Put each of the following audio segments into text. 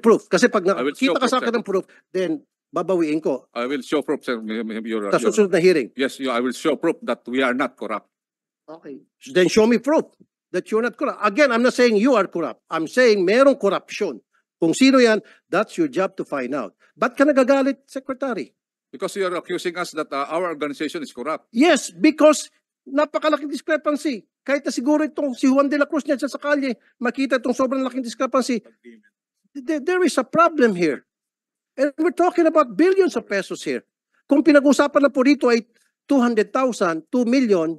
proof. Kasi pag I will show nakita ka sa proof, akin ng proof, then babawiin ko I will show proof, sir. sa susunod na hearing. Yes, I will show proof that we are not corrupt. Okay. Then show me proof that you're not corrupt. Again, I'm not saying you are corrupt. I'm saying merong corruption. Kung sino yan, that's your job to find out. Ba't ka nagagalit, Secretary? Because you are accusing us that our organization is corrupt. Yes, because napakalaking discrepancy. Kahit na siguro itong si Juan de la Cruz niya sa kalye, makita itong sobrang laking discrepancy. There is a problem here. And we're talking about billions of pesos here. Kung pinag-usapan na po dito ay 200,000, 2 million,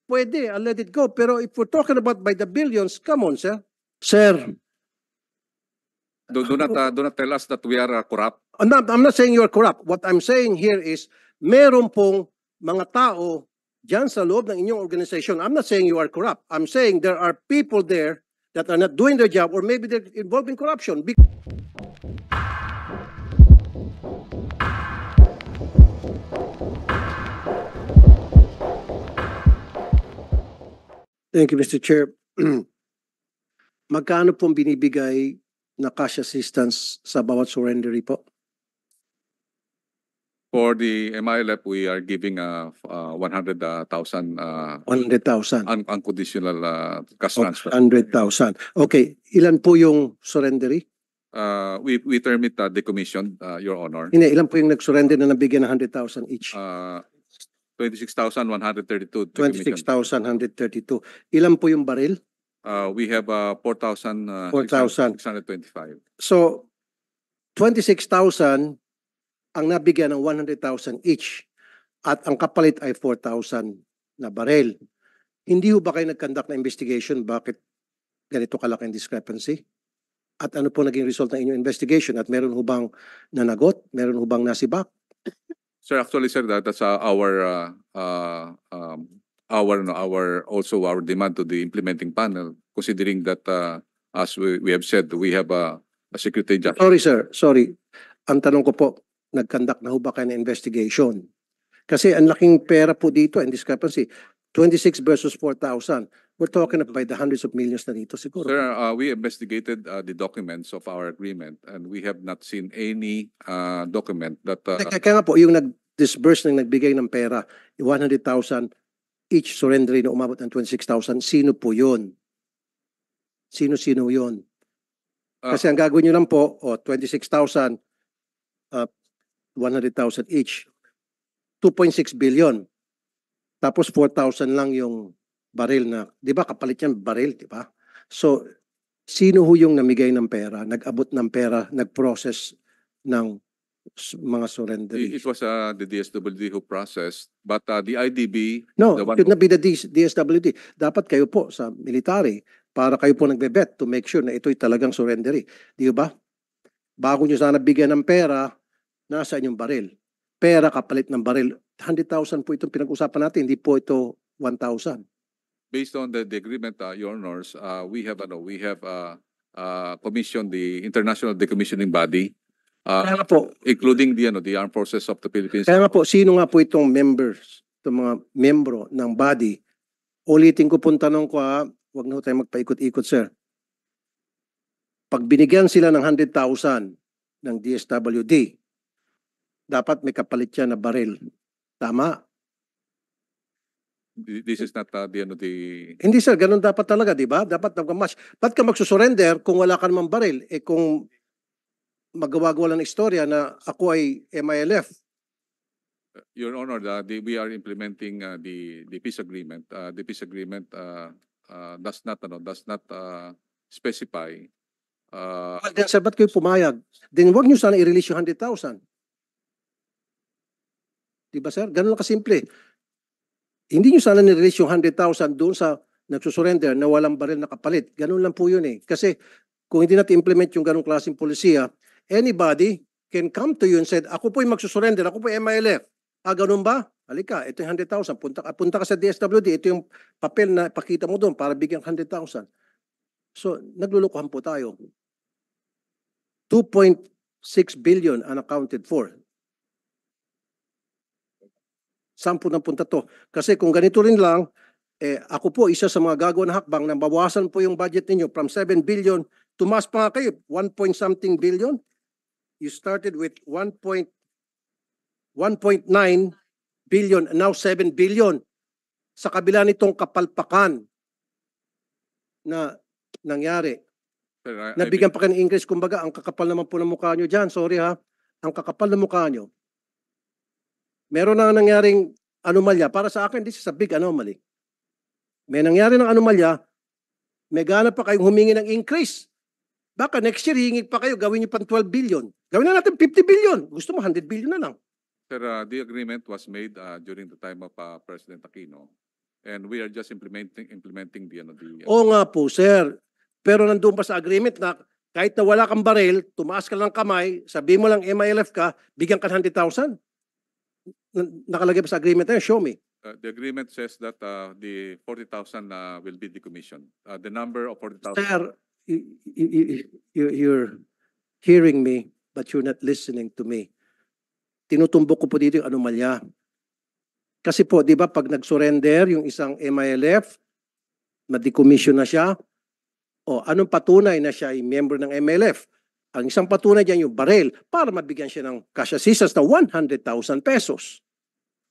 pwede, I'll let it go. Pero if we're talking about by the billions, come on, sir. Sir, Do not tell us that we are corrupt. I'm not saying you are corrupt. What I'm saying here is, meron pong mga tao dyan sa loob ng inyong organization. I'm not saying you are corrupt. I'm saying there are people there that are not doing their job or maybe they're involved in corruption. Thank you, Mr. Chair. Magkano pong binibigay na cash assistance sa bawat surrendery po? For the MILF, we are giving 100,000 100,000. unconditional cash transfer. 100,000. Okay, ilan po yung surrendery? We term it decommissioned, Your Honor. Hindi, ilan po yung nag-surrender na nabigyan ng 100,000 each? 26,132. 26,132. Ilan po yung baril? We have 4,625. So, 26,000 ang nabigyan ng 100,000 each at ang kapalit ay 4,000 na baril. Hindi ho ba kayo nag-conduct na investigation bakit ganito kalaking discrepancy? At ano po naging result ng inyong investigation? At meron ho bang nanagot? Meron ho bang nasibak? Sir, actually, sir, that's our also our demand to the implementing panel, considering that as we have said, we have a security judge. Sorry, sir. Sorry. Ang tanong ko po, nag-conduct na ho ba kayo ng investigation? Kasi ang laking pera po dito and discrepancy. 26 versus 4,000. We're talking about the hundreds of millions na dito siguro. Sir, we investigated the documents of our agreement and we have not seen any document that... Kaya nga po, yung nag-disburse ng nagbigay ng pera, 100,000 each surrender na umabot ng 26,000, sino po yun? Sino-sino yun? Kasi ang gagawin nyo lang po, 26,000, 100,000 each. 2.6 billion. Tapos 4,000 lang yung baril na, di ba kapalit yan baril, di ba? So, sino ho yung namigay ng pera, nag-abot ng pera, nag-process ng mga surrender? It was the DSWD who processed, but the IDB... No, it should not be the DSWD. Dapat kayo po sa military para kayo po nagbe-bet to make sure na ito'y talagang surrendery. Di ba? Bago nyo sana bigyan ng pera, nasa inyong baril. Pera kapalit ng baril. 100,000 po itong pinag-usapan natin, hindi po ito 1,000. Based on the agreement, Your Honors, we have commissioned the International Decommissioning Body, Kaya nga po, including the Armed Forces of the Philippines. kaya nga po, sino nga po itong members, itong mga membro ng body? Ulitin ko pong tanong ko huwag na tayo magpaikot-ikot, sir. Pag binigyan sila ng 100,000 ng DSWD, dapat may kapalit siya na baril. Tama? This is not the Hindi sir, ganun dapat talaga, di ba? Dapat nag-match. Ba't ka magsusurrender kung wala ka namang baril? Eh kung magawa-gawa lang ng istorya na ako ay MILF. Your Honor, we are implementing the peace agreement. The peace agreement does not specify. Then sir, ba't kayo pumayag? Then wag nyo sana i-release yung 100,000. Di ba sir? Ganun lang kasimple. Hindi nyo sana ni-release yung 100,000 doon sa nagsusurrender na walang baril na kapalit. Ganun lang po yun eh. Kasi kung hindi natin implement yung ganung klaseng polisiya, anybody can come to you and said, ako po yung magsusurrender, ako po yung MILF. Ganun ba? Halika, ito yung 100,000. Punta ka sa DSWD, ito yung papel na pakita mo doon para bigyan 100,000. So, naglulukuhan po tayo. 2.6 billion unaccounted for. Saan po napunta to? Kasi kung ganito rin lang, ako po isa sa mga gagawa na hakbang na bawasan po yung budget ninyo from 7 billion Tumaas pa nga kayo, 1 point something billion. You started with 1.9 billion, and now 7 billion. Sa kabila nitong kapalpakan na nangyari. Sir, Nabigyan pa kayo ng increase. Kumbaga, ang kakapal naman po ng mukha nyo dyan. Sorry ha. Ang kakapal ng mukha nyo. Meron na nangyaring anomalya. Para sa akin, this is a big anomaly. May nangyari ng anomalya, may gana pa kayong humingi ng increase. Baka next year, hingig pa kayo, gawin nyo pang 12 billion. Gawin na natin 50 billion. Gusto mo, 100 billion na lang. Sir, the agreement was made during the time of President Aquino, and we are just implementing the Oo nga po, sir. Pero nandun pa sa agreement na kahit na wala kang baril, tumaas ka lang kamay, sabi mo lang MILF ka, bigyan ka ng 100,000. Nakalagay pa sa agreement na yun, show me. The agreement says that the 40,000 will be decommissioned. The number of 40,000. Sir, you're hearing me, but you're not listening to me. Tinutumbok ko po dito yung anomalya. Kasi po, di ba, pag nag-surrender yung isang MILF, na-decommission na siya, o anong patunay na siya ay member ng MILF? Ang isang patunay dyan yung baril para mabigyan siya ng cash assistance na 100,000 pesos.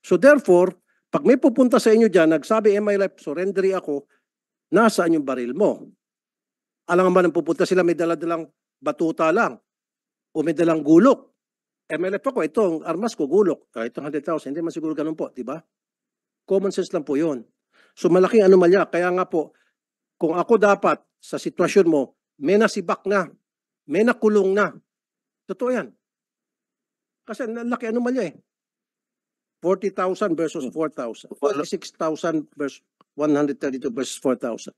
So therefore, pag may pupunta sa inyo dyan, nagsabi MILF, surrendery ako, nasaan yung baril mo? Alam nga ba nang pupunta sila, may daladalang batuta lang o may dalang gulok. MLF ako, ito ang armas ko, gulok. Itong 100,000, hindi man siguro ganun po, di ba? Common sense lang po yun. So malaking anomalya. Kaya nga po, kung ako dapat sa sitwasyon mo, may nasibak na, may nakulong na. Totoo yan. Kasi laki anomalya eh. 40,000 versus 4,000. 46,000 versus 132 versus 4,000.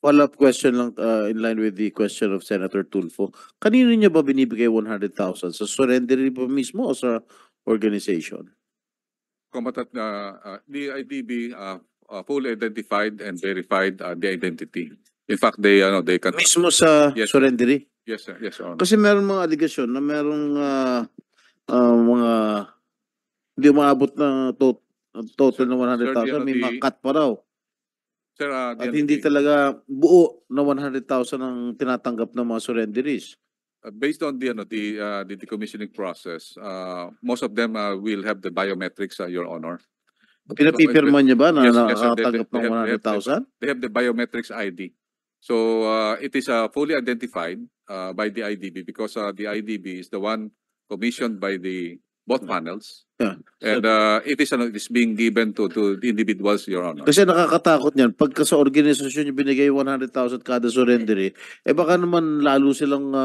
Follow-up question lang in line with the question of Senator Tulfo. Kanino niya ba binibigay 100,000? Sa surrender ba mismo o sa organization? Combatant, the IDB fully identified and verified the identity. In fact, they can. Mismo sa Yes. surrendery? Yes, sir. Yes, Your Honor. Kasi meron mga aligasyon na merong mga hindi umaabot na total na 100,000. May mga cut pa raw. Sir, At hindi talaga buo na 100,000 ang tinatanggap ng mga surrenderies. based on the decommissioning process, most of them will have the biometrics, Your Honor. Pinapipirma niya ba na Yes, yes, sir. nakatanggap ng They have 100,000? They have the biometrics ID. So it is fully identified by the IDB because the IDB is the one commissioned by the both panels. Yeah. And it is being given to the individuals, Your Honor. Kasi nakakatakot niyan. Pagka sa organisasyon niyo binigay 100,000 kada surrendery, baka naman lalo silang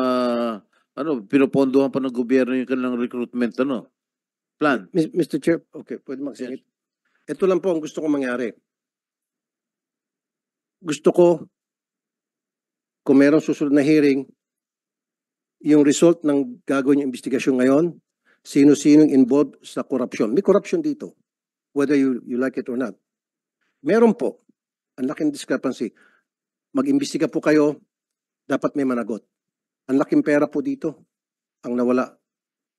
pinopondohan pa ng gobyerno yung kanilang recruitment plan. Mr. Chair, okay, pwede magsingit. Ito lang po ang gusto kong mangyari. Gusto ko, kung merong susunod na hearing, yung result ng gagawin yung investigasyon ngayon, sino-sinong involved sa corruption. May corruption dito, whether you like it or not. Meron po, ang laking discrepancy. Mag-imbestiga po kayo, dapat may managot. Ang laking pera po dito, ang nawala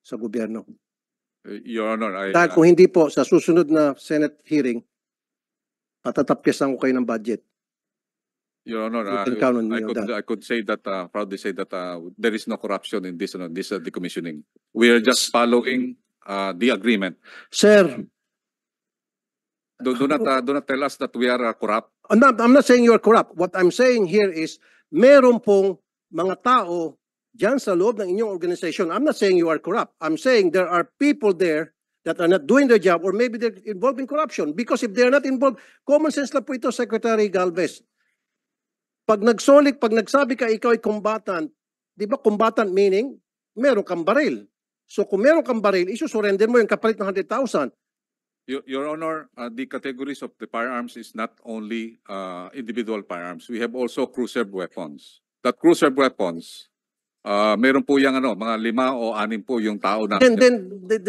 sa gobyerno. Your Honor, Dahil kung hindi po, sa susunod na Senate hearing, patatapyasan ko kayo ng budget. Your Honor, You can count on me on that. I could say that, proudly say that there is no corruption in this decommissioning. We are just following the agreement. Sir, Do not tell us that we are corrupt. I'm not saying you are corrupt. What I'm saying here is, meron pong mga tao dyan sa loob ng inyong organization. I'm not saying you are corrupt. I'm saying there are people there that are not doing their job or maybe they're involved in corruption. Because if they're not involved, common sense lang po ito, Secretary Galvez. Pag nagsabi ka ikaw ay combatant, di ba combatant meaning, meron kang baril. So kung meron kang baril, isusurrender mo yung kapalit ng 100,000. Your Honor, the categories of the firearms is not only individual firearms. We have also cruiser weapons. That cruiser weapons, meron po yung mga 5 o 6 po yung tao na. Then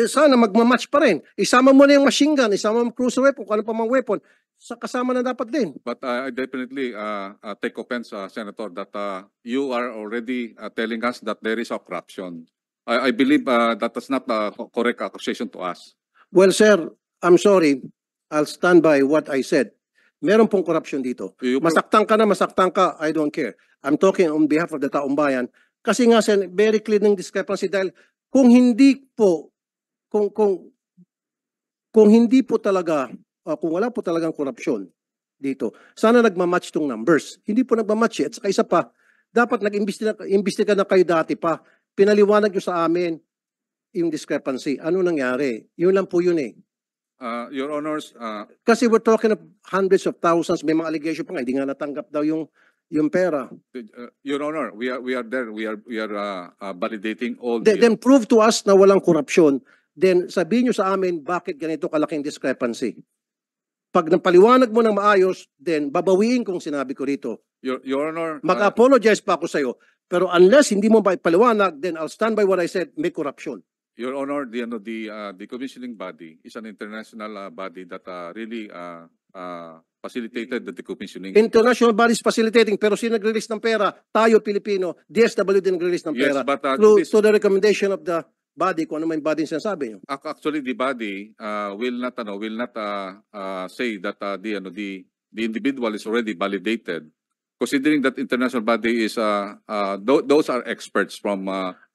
sana magmamatch pa rin. Isama mo na yung machine gun, isama mo cruiser weapon, kung ano pa mga weapon, kasama na dapat din. But I definitely take offense, Senator, that you are already telling us that there is a corruption. I believe that is not a correct accusation to us. Well, sir, I'm sorry. I'll stand by what I said. Meron pong corruption dito. Masaktan ka na, masaktan ka, I don't care. I'm talking on behalf of the taong bayan. Kasi nga, Sen, very clear ng discrepancy dahil kung hindi po, kung hindi po talaga, kung wala po talagang korupsyon dito, sana nagmamatch tong numbers. Hindi po nagmamatch eh. At saka isa pa, dapat nag-imbestiga na kayo dati pa. Pinaliwanag nyo sa amin yung discrepancy. Ano nangyari? Yun lang po yun eh. Your Honors, Kasi we're talking of hundreds of thousands, may mga allegation pa nga, hindi nga natanggap daw yung pera. Your Honor, we are there. We are validating all the Then prove to us na walang korupsyon. Then sabihin nyo sa amin bakit ganito kalaking discrepancy. Pag napaliwanag mo ng maayos, then babawiin kung sinabi ko rito. Your Honor. Mag-apologize pa ako sa'yo. Pero unless hindi mo ba ipaliwanag, then I'll stand by what I said, may corruption. Your Honor, the commissioning body is an international body that really facilitated the decommissioning. International bodies facilitating, pero sino nag-release ng pera? Tayo, Pilipino. DSWD nag-release ng Yes, pera. but Through to the recommendation of the body, kung ano may body sinasabi nyo. actually the body will not say that the individual is already validated, considering that international body is those are experts from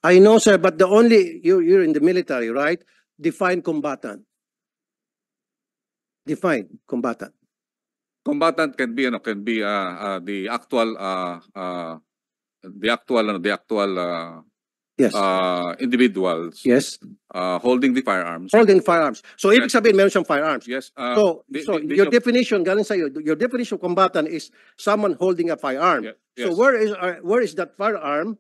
I know, sir, but the only, you're in the military, right? Define combatant. Define combatant. combatant can be the actual Yes. individuals Yes. holding the firearms. Holding firearms. So, ibig sabihin, meron siyang firearms. Yes. So, the- your definition, galing sa'yo, your definition of combatant is someone holding a firearm. Yes. So, where is that firearm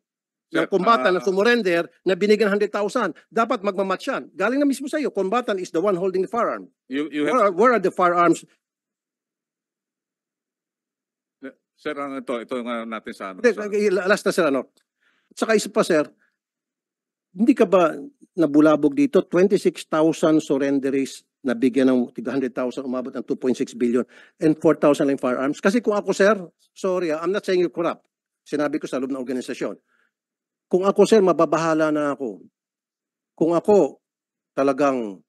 ng Sir, combatant na sumurrender na binigyan 100,000? Dapat magmamatch yan. Galing na mismo sa'yo, combatant is the one holding the firearm. you have Where are the firearms? sir, ito nga natin sa ano. Hindi, last na sir, ano. Saka isa pa, sir, hindi ka ba nabulabog dito? 26,000 surrenderies na bigyan ng 100,000, umabot ng 2.6 billion and 4,000 lang firearms. Kasi kung ako, sir, sorry, I'm not saying you're corrupt. Sinabi ko sa loob ng organisasyon. Kung ako, sir, mababahala na ako. Kung ako, talagang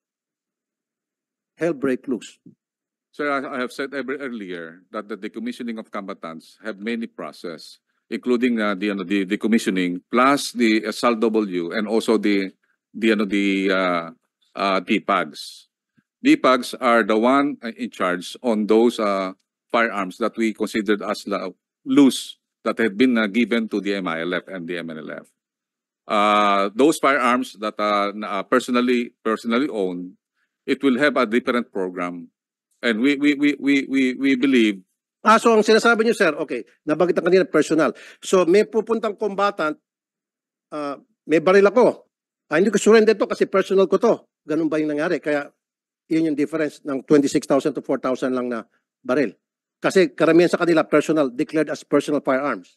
hell break loose. Sir, I have said earlier that the decommissioning of combatants have many process, including the decommissioning plus the SLW and also the DPAGs. DPAGs are the one in charge on those firearms that we considered as loose that had been given to the MILF and the MNLF. Those firearms that are personally owned, it will have a different program. And we believe. So ang sinasabi niyo, sir, okay, nabanggit ang kanina personal. So may pupuntang combatant, may baril ako. Hindi ko surrender to kasi personal ko to. Ganun ba yung nangyari? Kaya yun yung difference ng 26,000 to 4,000 lang na baril. Kasi karamihan sa kanila personal, declared as personal firearms.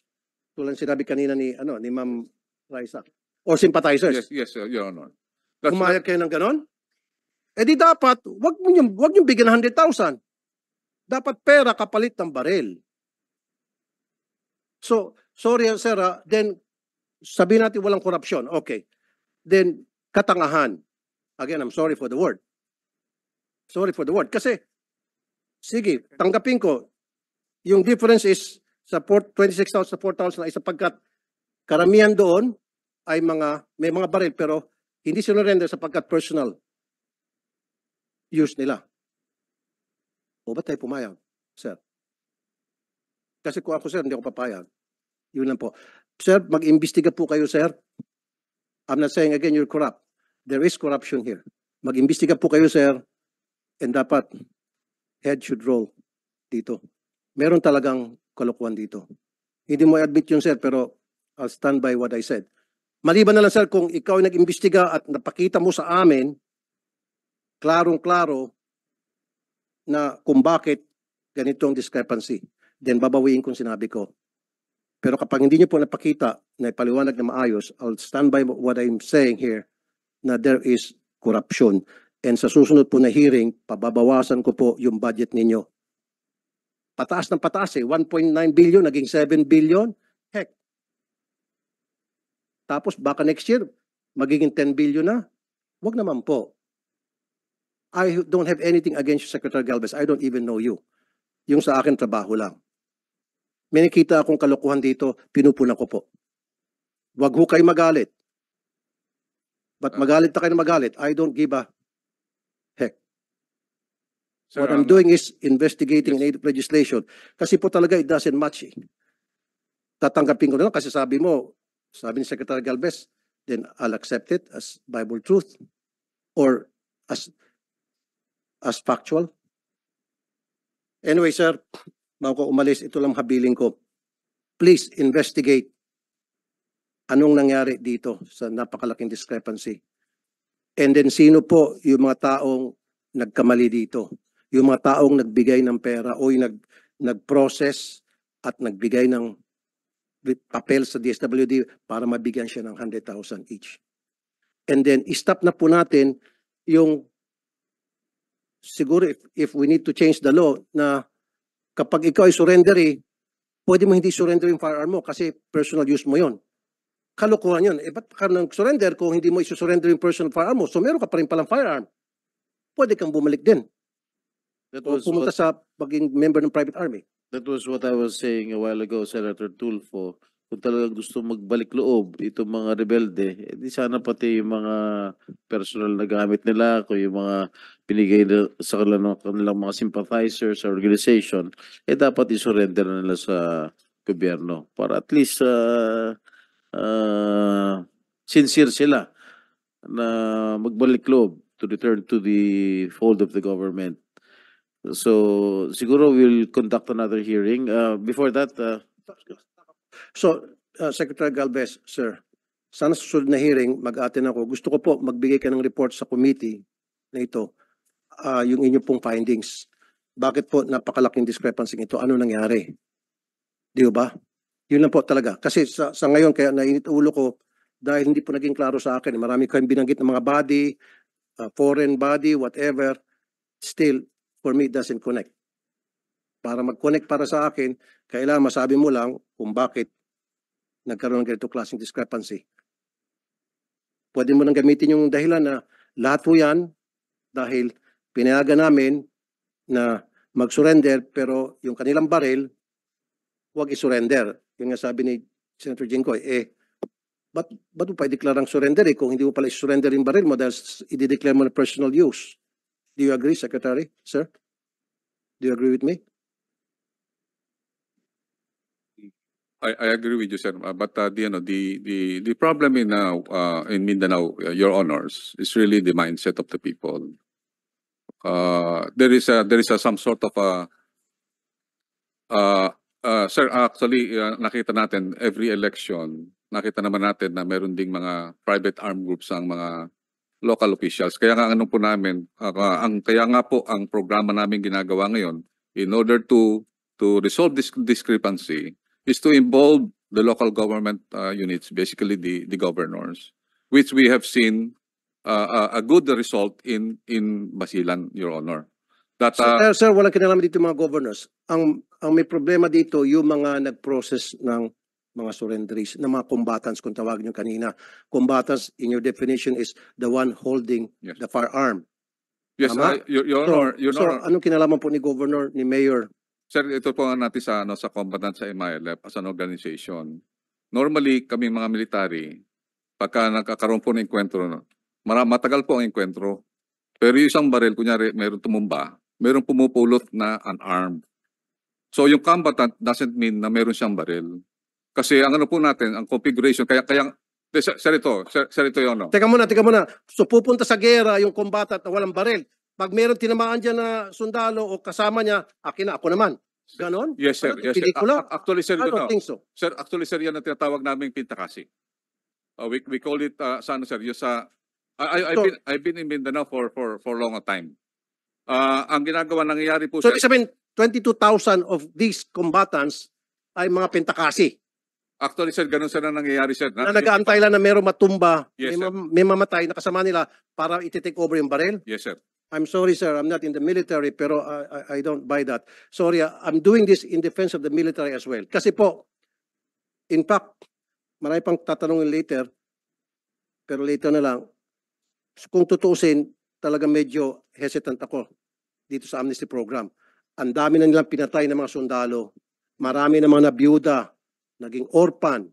Tulad sinabi kanina ni Ma'am Raisa. Or sympathizers. Yes, Your Honor. Pumayag kayo ng ganon? Eh di dapat, wag nyo bigyan ng 100,000. Dapat pera kapalit ng baril. So, sorry sir, then sabihin natin walang korupsyon. Okay. Then, katangahan. Again, I'm sorry for the word. Sorry for the word. Kasi, sige, tanggapin ko, yung difference is sa 26,000 sa 4,000 ay sapagkat karamihan doon ay may mga baril pero hindi sinurrender sapagkat personal use nila. O ba't tayo pumayag, sir? Kasi kung ako, sir, hindi ako papayag. Yun lang po. Sir, mag-imbestiga po kayo, sir. I'm not saying again you're corrupt. There is corruption here. Mag-imbestiga po kayo, sir. And dapat, head should roll dito. Meron talagang kalokohan dito. Hindi mo admit yun, sir, pero I'll stand by what I said. Maliban na lang, sir, kung ikaw ay nag-imbestiga at napakita mo sa amin klarong-klaro na kung bakit ganitong discrepancy. Then babawiin kung sinabi ko. Pero kapag hindi niyo po napakita na ipaliwanag na maayos, I'll stand by what I'm saying here na there is corruption. And sa susunod po na hearing, pababawasan ko po yung budget ninyo. Pataas ng pataas 1.9 billion, naging 7 billion. Heck. Tapos baka next year, magiging 10 billion na. Wag naman po. I don't have anything against you, Secretary Galvez. I don't even know you. Yung sa akin, trabaho lang. May nakita akong kalokohan dito, pinupunan ko po. Wag ho kayo magalit. But magalit na kayo na magalit, I don't give a heck. Sir, What I'm doing is investigating in aid of legislation. Kasi po talaga it doesn't match. Tatanggapin ko na lang kasi sabi ni Secretary Galvez, then I'll accept it as Bible truth or as factual. Anyway, sir, bago ko umalis, ito lang habiling ko. Please investigate anong nangyari dito sa napakalaking discrepancy. And then sino po yung mga taong nagkamali dito? Yung mga taong nagbigay ng pera o yung nag-process at nagbigay ng papel sa DSWD para mabigyan siya ng 100,000 each. And then, stop na po natin yung siguro if we need to change the law na kapag ikaw ay surrendery, pwede mo hindi surrender yung firearm mo kasi personal use mo yon. Kalokohan yun. Ba't ka nang surrender kung hindi mo isusurrender yung personal firearm mo? So meron ka pa rin palang firearm. Pwede kang bumalik din. That O was pumunta sa pagiging member ng private army. That was what I was saying a while ago, Senator Tulfo. Kung talagang gusto magbalik loob itong mga rebelde, di sana pati yung mga personal na gamit nila, kung yung mga binigay sa kanilang mga sympathizers sa organization, dapat isurrender na nila sa gobyerno para at least sincere sila na magbalik loob to return to the fold of the government. So, siguro we'll conduct another hearing. Before that, So, Secretary Galvez, sir, sana sa susunod na hearing, mag-attend ako. Gusto ko po magbigay ka ng report sa committee na ito, yung inyo pong findings. Bakit po napakalaking discrepancy ito? Ano nangyari? Di ba? Yun lang po talaga. Kasi sa ngayon, kaya nainit ulo ko, dahil hindi po naging klaro sa akin. Marami kayong binanggit ng mga body, foreign body, whatever. Still, for me, it doesn't connect. Para mag-connect para sa akin, kailangan masabi mo lang kung bakit nagkaroon ng ganito klaseng discrepancy. Pwede mo nang gamitin yung dahilan na lahat po yan dahil pinayagan namin na mag-surrender pero yung kanilang baril, huwag i-surrender. Yung nga sabi ni Senator Jinggoy, ba't mo pa i-declare ang surrender kung hindi mo pala i-surrender yung baril mo dahil i-declare mo na personal use? Do you agree, Secretary? Sir? Do you agree with me? I agree with you, sir. But the problem in Mindanao, Your Honors, is really the mindset of the people. There is some sort of sir, actually nakita natin every election, nakita naman natin na meron ding mga private armed groups ang mga local officials. Kaya nga po namin, kaya nga po ang programa namin ginagawa ngayon in order to resolve this discrepancy is to involve the local government units, basically the governors, which we have seen a good result in Basilan, Your Honor. That Sir, walang kinalaman dito mga governors. Ang may problema dito, yung mga nag-process ng mga surrenderies, ng mga combatants, kung tawagin nyo kanina. Combatants, in your definition, is the one holding Yes. the firearm. yes, Tama? Your Honor, Your So, Honor. anong kinalaman po ni Governor, ni Mayor? Sir, ito po ang natin sa combatant sa MILF as an organization. Normally, kami mga military, pagka nagkakaroon po ng enkwentro, matagal po ang enkwentro. Pero yung isang baril, kunyari, mayroong tumumba, mayroong pumupulot na unarmed. So yung combatant doesn't mean na mayroon siyang baril. Kasi ang ano po natin, ang configuration, sir ito yun, no? Teka muna. So, pupunta sa gera yung combatant na walang baril. Pag mayroong tinamaan dyan na sundalo o kasama niya, akin na, ako naman. Ganon? Yes, sir. Ano, Yes, sir. pelikula? Actually, sir, I yun, don't no? think so. Sir, actually, sir, yan ang tinatawag naming pintakasi. We call it, saan, sir, yung sa, I've been in Mindanao for long a time. Ang ginagawa, nangyayari po, So, sir, ibig sabihin, 22,000 of these combatants ay mga pentakasi actually, sir, ganun sir ang nangyayari, sir. na nag-aantay lang na mayroong matumba, Yes, may, sir. may mamatay na kasama nila para iti-take over yung baril. Yes, sir. I'm sorry, sir, I'm not in the military, pero I don't buy that. Sorry, I'm doing this in defense of the military as well. Kasi po, in fact, marami pang tatanungin later, pero later na lang, kung tutuusin, talaga medyo hesitant ako dito sa amnesty program. Ang dami na nilang pinatay ng mga sundalo. Marami na mga nabiyuda, naging orphan.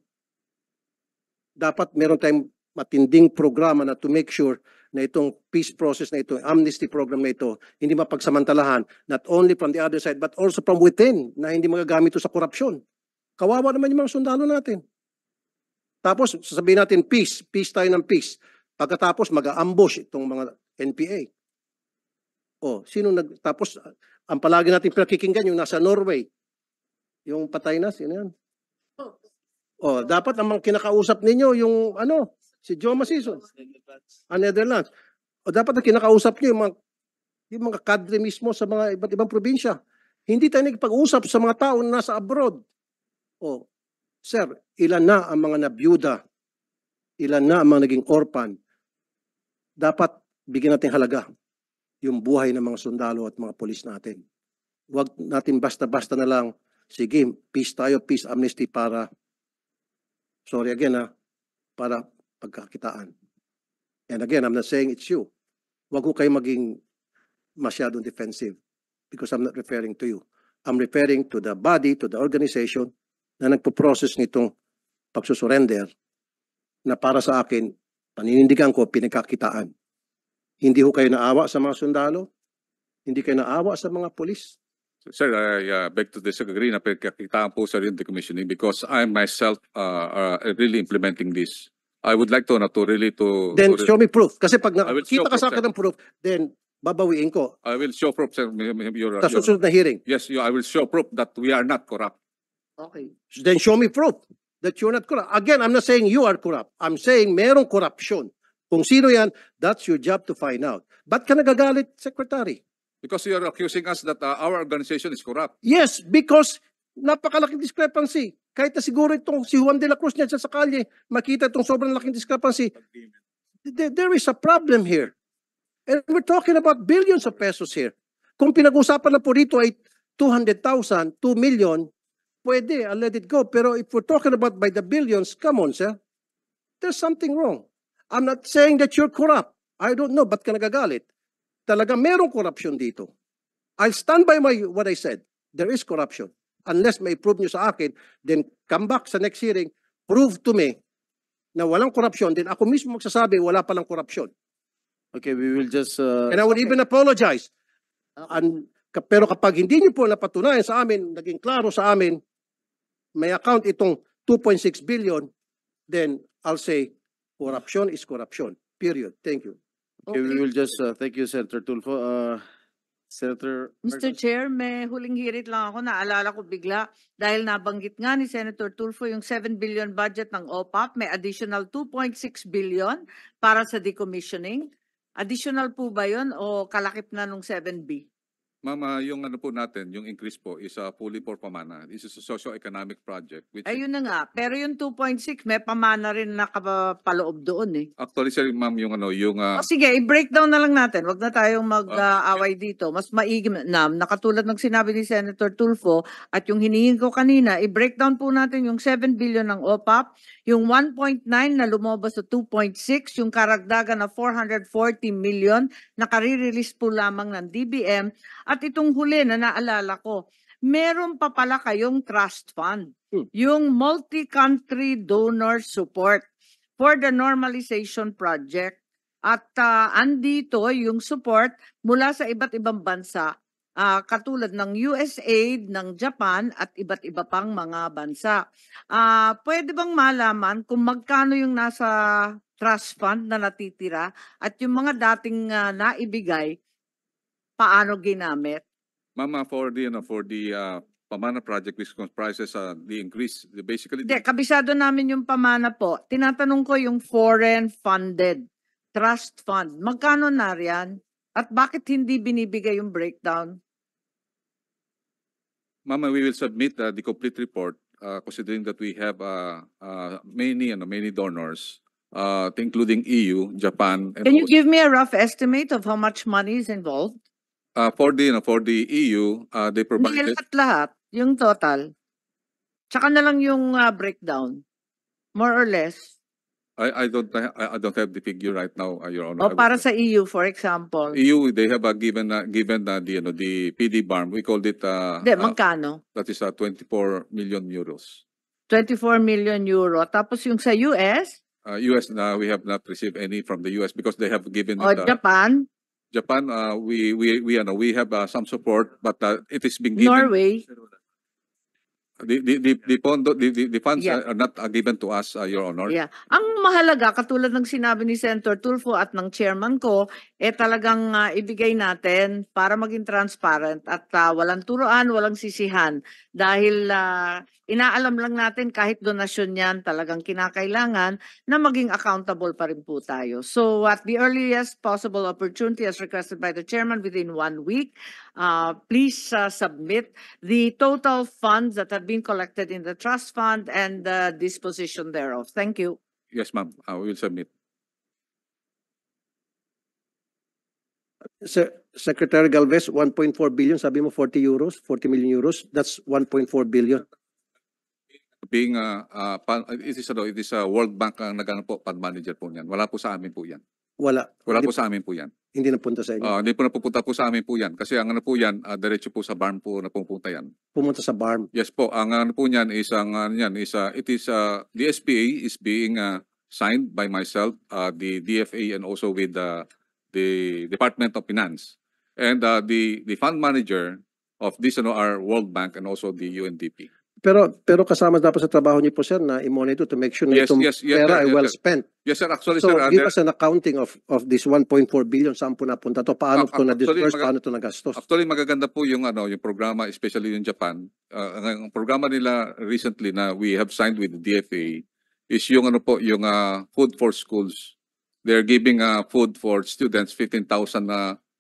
Dapat meron tayong matinding programa na to make sure na itong peace process na ito, amnesty program na ito, hindi mapagsamantalahan, not only from the other side, but also from within, na hindi magagamit ito sa korupsyon. Kawawa naman yung mga sundalo natin. Tapos, sasabihin natin, peace tayo ng peace. Pagkatapos, mag-ambush itong mga NPA. Tapos, ang palagi natin pinakikinggan, yung nasa Norway, yung patay na, sino yan? Dapat ang kinakausap ninyo, yung si Joe Masison, Netherlands. Dapat ang kinakausap nyo, yung mga kadre mismo sa mga iba't ibang probinsya. Hindi tayo nagpag-usap sa mga tao na nasa abroad. Sir, ilan na ang mga nabiyuda? Ilan na ang mga naging orphan? Dapat bigyan natin halaga yung buhay ng mga sundalo at mga polis natin. Huwag natin basta-basta na lang, sige, peace tayo, peace amnesty para, sorry again para pagkakitaan. And again, I'm not saying it's you. Huwag ko kayo maging masyadong defensive because I'm not referring to you. I'm referring to the body, to the organization na nagpo-process nitong pagsusurrender na para sa akin, paninindigan ko, pinagkakitaan. Hindi ho kayo naawa sa mga sundalo? Hindi kayo naawa sa mga polis? Sir, I beg to disagree na pagkakitaan po sa rin decommissioning because I myself really implementing this. I would like to really to... Then show me proof. Kasi pag I will show nakita ka sa proof, akin ng proof, then babawiin ko. I will show proof, sir. Sa susunod na hearing. Yes, I will show proof that we are not corrupt. Okay. Then show me proof that you're not corrupt. Again, I'm not saying you are corrupt. I'm saying merong corruption. Kung sino yan, that's your job to find out. Ba't ka nagagalit, Secretary? Because you are accusing us that our organization is corrupt. Yes, because napakalaking discrepancy. Kahit na siguro itong si Juan de la Cruz niya sa kalye, makita itong sobrang laking discrepancy. There is a problem here. And we're talking about billions of pesos here. Kung pinag-usapan na po dito ay 200,000, 2 million, pwede, I'll let it go. Pero if we're talking about by the billions, come on, sir. There's something wrong. I'm not saying that you're corrupt. I don't know, ba't ka nagagalit? Talaga merong corruption dito. I'll stand by what I said. There is corruption. Unless may prove nyo sa akin, then come back sa next hearing, prove to me na walang corruption, then ako mismo magsasabi wala palang corruption. Okay, we will just... And I would even apologize. Pero kapag hindi nyo po napatunayan sa amin, naging klaro sa amin, may account itong 2.6 billion, then I'll say, corruption is corruption. Period. Thank you. Okay, we will just... thank you, Senator Tulfo. Senator... Mr. Chair, may huling hirit lang ako. Naalala ko bigla dahil nabanggit nga ni Senator Tulfo yung 7 billion budget ng OPAP. May additional 2.6 billion para sa decommissioning. Additional po ba yun o kalakip na nung 7B? Mama, yung po natin, yung increase po is fully for pamana. This is a socio-economic project. Which Ayun na nga. Pero yung 2.6 may pamana rin nakapaloob doon eh. actually, sir, ma'am, yung O sige, i-breakdown na lang natin. Wag na tayong mag-away dito. Mas maigi na, nakatulad ng sinabi ni Senator Tulfo at yung hinihingi ko kanina, i-breakdown po natin yung 7 billion ng OPAP, yung 1.9 na lumabas sa 2.6, yung karagdagan na 440 million na kare-release po lamang ng DBM, at itong huli na naalala ko, meron pa pala kayong trust fund, yung multi-country donor support for the normalization project. At andito yung support mula sa iba't ibang bansa, katulad ng USAID, ng Japan at iba't iba pang mga bansa. Pwede bang malaman kung magkano yung nasa trust fund na natitira at yung mga dating naibigay, paano ginamit? Mama, for the Pamana project which comprises the increase, basically Hindi, kabisado namin yung pamana po. Tinatanong ko yung foreign funded trust fund. Magkano na riyan? At bakit hindi binibigay yung breakdown? Mama, we will submit the complete report considering that we have many donors, including EU, Japan, and Can you also- give me a rough estimate of how much money is involved? for the EU, they Hindi provided lahat, yung total. Tsaka na lang yung breakdown. More or less. I don't have the figure right now, Your O Honor. I will para check. sa EU, for example. EU, they have given the PD BARM. We called it Hindi, magkano? that is 24 million euros. 24 million euro. Tapos yung sa US US we have not received any from the US because they have given o it. Japan, Japan, we have some support, but it is being given. Norway. The funds Yeah. are not given to us, Your Honor. Yeah. Ang mahalaga, katulad ng sinabi ni Senator Tulfo at ng chairman ko, talagang ibigay natin para maging transparent at walang turuan, walang sisihan. Dahil inaalam lang natin kahit donasyon yan, talagang kinakailangan na maging accountable pa rin po tayo. So at the earliest possible opportunity as requested by the chairman within 1 week, please submit the total funds that have been collected in the trust fund and the disposition thereof. Thank you. Yes, ma'am. We will submit. Secretary Galvez, 1.4 billion, sabi mo 40 million euros, that's 1.4 billion. Being it is a World Bank ang po fund manager po niyan. Wala po sa amin po 'yan. Wala Wala po sa amin po 'yan. Hindi napunta sa inyo. Hindi po napupunta po sa amin po 'yan kasi ang po 'yan, diretso po sa BARM po napupunta 'yan. Pumunta sa BARM. Yes po, ang po niyan is the SPA is being signed by myself, the DFA and also with the Department of Finance. And the fund manager of this are World Bank and also the UNDP. Pero kasama dapat sa trabaho niyo po, sir, na i-monitor to make sure na Yes, itong yes, pera ay yes, well yes. spent. Yes sir, actually So, sir, give us an accounting of this 1.4 billion, saan po napunta to? Paano ito na-disperse? Paano ito nagastos? actually magaganda po yung yung programa, especially yung Japan. Ang programa nila recently na we have signed with the DFA is yung yung food for schools. They're giving food for students, 15,000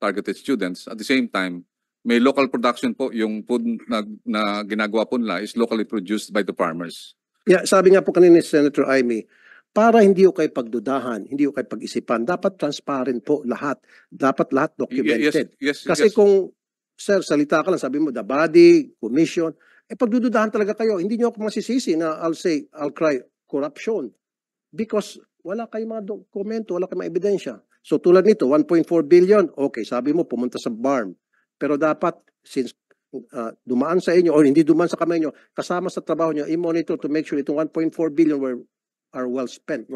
targeted students. At the same time, may local production po, yung food na ginagawa po nila is locally produced by the farmers. Yeah, sabi nga po kanina ni Senator Amy, para hindi ko kayo pagdudahan, hindi ko kayo pag-isipan, dapat transparent po lahat. Dapat lahat documented. Yes, Kasi yes. kung, sir, salita ka lang, sabi mo, the body, commission, pagdududahan talaga kayo. Hindi nyo ako masisisi na I'll cry corruption. Because wala kayong mga dokumento, wala kayong mga ebidensya. So tulad nito, 1.4 billion, okay, sabi mo, pumunta sa BARM. Pero dapat, since dumaan sa inyo, or hindi dumaan sa kamay nyo, kasama sa trabaho nyo, i-monitor to make sure itong 1.4 billion were well spent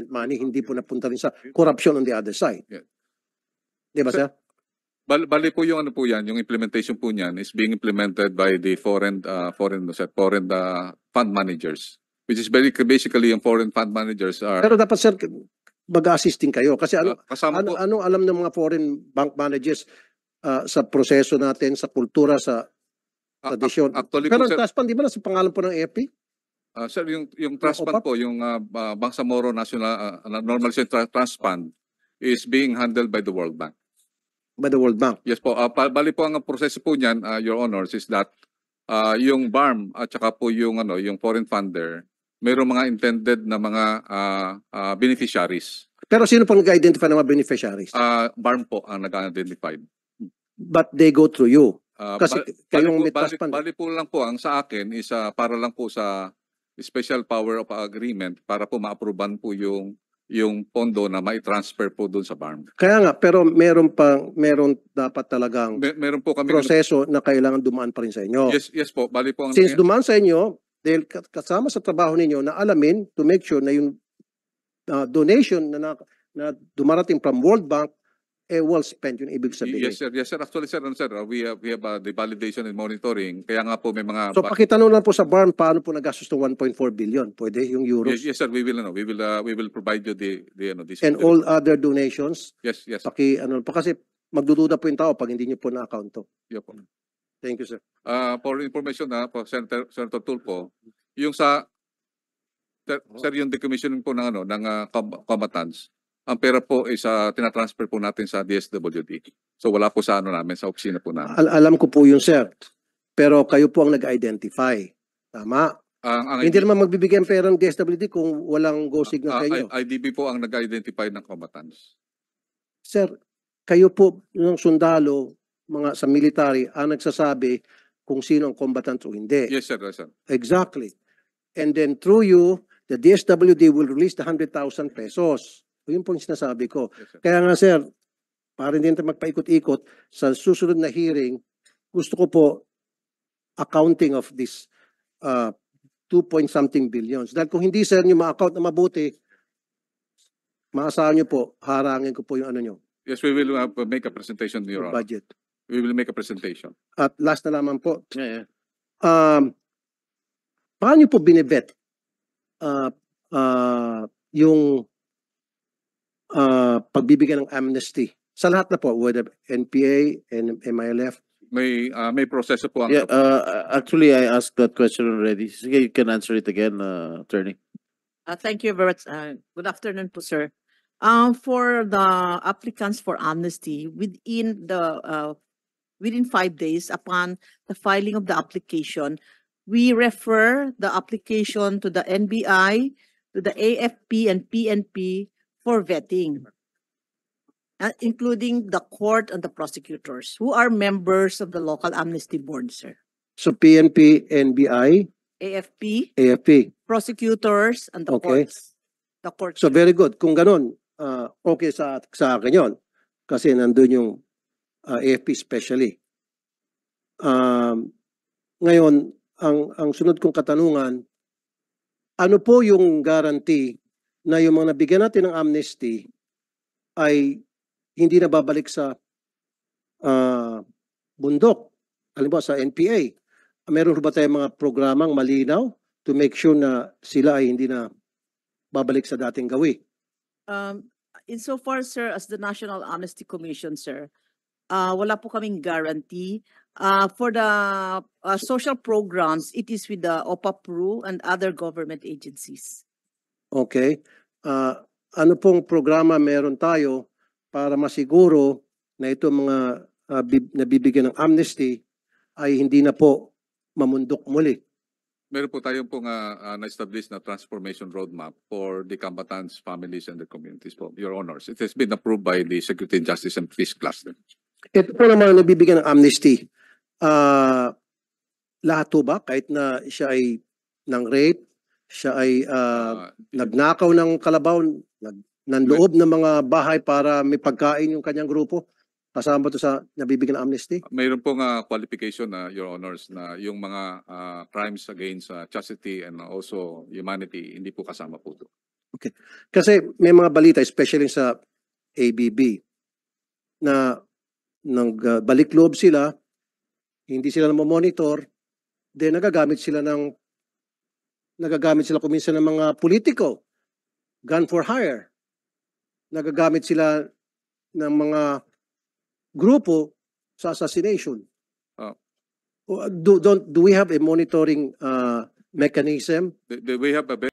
money, hindi po napunta rin sa corruption on the other side. Yeah. Di ba, sir? Bali po yung yung implementation po niyan is being implemented by the foreign fund managers, which is basically yung foreign fund managers are Pero dapat, sir, mag-assisting kayo. Kasi kasama po. ano alam ng mga foreign bank managers sa proseso natin, sa kultura, sa tradisyon. Actually Pero po, ang sir, trust fund, di ba nasa pangalan po ng AFP? sir, yung trust fund OPAP? po, yung Bangsamoro National Normalization Trust Fund is being handled by the World Bank. By the World Bank. Yes po, bali po ang proseso po niyan, Your Honors, is that yung BARM at saka po yung foreign funder, mayroong mga intended na mga beneficiaries. Pero sino pang nag-identify ng mga beneficiaries? BARM po ang nag-identified. But they go through you. Kasi kayong may bali, trust fund. bali po lang po ang sa akin is para lang po sa special power of agreement para po ma-approvean po yung pondo na mai-transfer po doon sa BARM. Kaya nga, pero meron dapat talagang Meron po kami proseso na kailangan dumaan pa rin sa inyo. Yes po, bali po ang Since dumaan sa inyo, dahil kasama sa trabaho ninyo na alamin to make sure na yung donation na dumarating from World Bank well spent, yung ibig sabihin. Yes sir. Actually sir, we have the validation and monitoring. Kaya nga po may mga So pakitanong lang po sa BARM paano po nagastos ng 1.4 billion? Pwede yung euros? Yes sir, we will provide you this. And all other donations? Yes. Kasi magdududa po yung tao pag hindi nyo po na-account to. Yeah po. Thank you, sir. For information po Senator Tulfo, yung sir yung decommissioning po ng combatants, ang pera po is tinatransfer po natin sa DSWD. So wala po sa namin, sa opisina po namin. Alam ko po yun, sir. Pero kayo po ang nag-identify. Tama? Hindi naman magbibigay ang pera ng DSWD kung walang go signal sa inyo. IDB po ang nag-identify ng combatants. Sir, kayo po ng sundalo, mga sa military, ang nagsasabi kung sino ang combatant o hindi. Yes sir. Exactly. And then through you, the DSWD will release the 100,000 pesos. Yun po yung sinasabi ko. Yes, sir. Kaya nga sir, para hindi natin magpaikot-ikot, sa susunod na hearing, gusto ko po accounting of this 2 point something billions. Dahil kung hindi sir yung ma-account na mabuti, maasahan nyo po, harangin ko po yung ano nyo, Yes, we will make a presentation, Your yung Honor. budget. We will make a presentation. At last na naman po, Yeah, yeah. paano nyo po binibet yung pagbibigyan ng amnesty? Sa lahat na po, whether NPA and MILF, May proseso po ang Yeah, actually, I asked that question already. Sige, you can answer it again, attorney. Thank you very much. Good afternoon po, sir. For the applicants for amnesty, within 5 days upon the filing of the application, we refer the application to the NBI, to the AFP and PNP for vetting, including the court and the prosecutors, who are members of the local amnesty board, sir. so PNP, NBI, AFP, AFP. prosecutors, and the Okay. courts. The court. So very good. Kung ganun, okay sa akin yon. Kasi nandun yung AFP especially. Ngayon, ang sunod kong katanungan, ano po yung guarantee na yung mga nabigyan natin ng amnesty ay hindi na babalik sa bundok? Halimbawa sa NPA. Meron ba tayong mga programang malinaw to make sure na sila ay hindi na babalik sa dating gawi? Insofar, sir, as the National Amnesty Commission, sir, wala po kaming guarantee. For the social programs, it is with the OPAPRU and other government agencies. Okay. Ano pong programa meron tayo para masiguro na itong mga nabibigyan ng amnesty ay hindi na po mamundok muli? Meron po tayong pong na-establish na transformation roadmap for the combatants, families, and the communities po, Your Honors. It has been approved by the Security and Justice and Peace Cluster. Ito po naman ang nabibigyan ng amnesty. Lahat po ba? Kahit na siya ay ng rape, siya ay nagnakaw ng kalabaw, ng loob ng mga bahay para may pagkain yung kanyang grupo, kasama to sa nabibigyan ng amnesty? Mayroon pong qualification na, Your Honors, na yung mga crimes against chastity and also humanity, hindi po kasama po ito. Kasi may mga balita, especially sa ABB, na nagbalik loob sila, hindi sila monitor, then nagagamit sila kuminsan ng mga politiko, gun for hire. Nagagamit sila ng mga grupo sa assassination. Do we have a monitoring mechanism? We have a